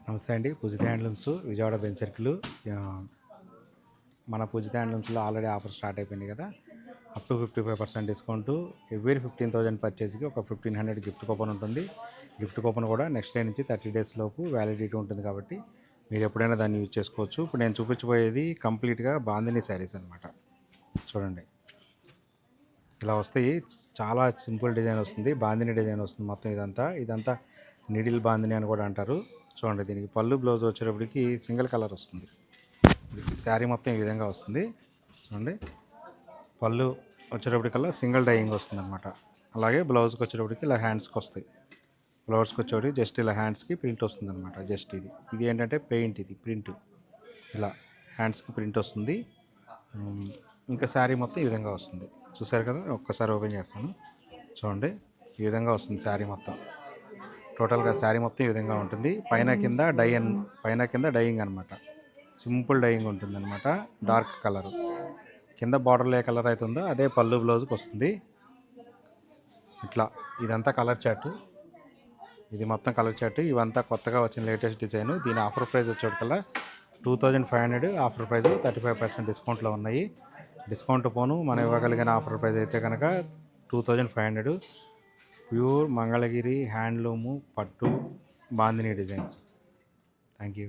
నమస్తే అండి. పూజిత handlooms Vijayawada Benz circle. మన పూజిత హ్యాండ్లూమ్స్లో ఆల్రెడీ ఆఫర్ స్టార్ట్ అయిపోయింది కదా. Up to 55% discount. ఎవ్రీ 15,000 పర్చేస్కి ఒక 1,500 గిఫ్ట్ కూపన్ ఉంటుంది. గిఫ్ట్ కూపన్ కూడా నెక్స్ట్ డే నుంచి 30 డేస్ లోపు వ్యాలిడిటీ ఉంటుంది కాబట్టి మీరు ఎప్పుడైనా దాన్ని యూజ్ చేసుకోవచ్చు. ఇప్పుడు నేను చూపించబోయేది కంప్లీట్గా బాందిని శారీస్ అనమాట. చూడండి, ఇలా వస్తాయి. చాలా సింపుల్ డిజైన్ వస్తుంది, బాందిని డిజైన్ వస్తుంది. మొత్తం ఇదంతా నీడిల్ బాందిని అని కూడా అంటారు. చూడండి, దీనికి పళ్ళు బ్లౌజ్ వచ్చేటప్పటికి సింగిల్ కలర్ వస్తుంది. శారీ మొత్తం ఈ విధంగా వస్తుంది. చూడండి, పళ్ళు వచ్చేటప్పటికల్లా సింగిల్ డైయింగ్ వస్తుంది అనమాట. అలాగే బ్లౌజ్కి వచ్చేటప్పటికి ఇలా హ్యాండ్స్కి వస్తాయి. బ్లౌజ్కి వచ్చేటప్పటికి జస్ట్ ఇలా హ్యాండ్స్కి ప్రింట్ వస్తుంది అనమాట. జస్ట్ ఇది ఏంటంటే పెయింట్, ఇది ప్రింట్. ఇలా హ్యాండ్స్కి ప్రింట్ వస్తుంది. ఇంకా శారీ మొత్తం ఈ విధంగా వస్తుంది. చూసారు కదా, ఒక్కసారి ఓపెన్ చేస్తాను. చూడండి, ఈ విధంగా వస్తుంది శారీ మొత్తం. టోటల్గా శారీ మొత్తం ఈ విధంగా ఉంటుంది. పైన కింద డైయింగ్ అనమాట. సింపుల్ డైయింగ్ ఉంటుంది అనమాట. డార్క్ కలర్ కింద బార్డర్లో ఏ కలర్ అవుతుందో అదే పళ్ళు బ్లౌజ్కి వస్తుంది. ఇట్లా ఇదంతా కలర్ చార్ట్. ఇది మొత్తం కలర్ చార్ట్. ఇవంతా కొత్తగా వచ్చిన లేటెస్ట్ డిజైన్. దీని ఆఫర్ ప్రైస్ వచ్చేటికల్లా 2,500. ఆఫర్ ప్రైస్ 35% డిస్కౌంట్లో ఉన్నాయి. డిస్కౌంట్ పోను మనం ఇవ్వగలిగిన ఆఫర్ ప్రైస్ అయితే కనుక 2,500. ప్యూర్ మంగళగిరి హ్యాండ్లూము పట్టు బాందిని డిజైన్స్. Thank you.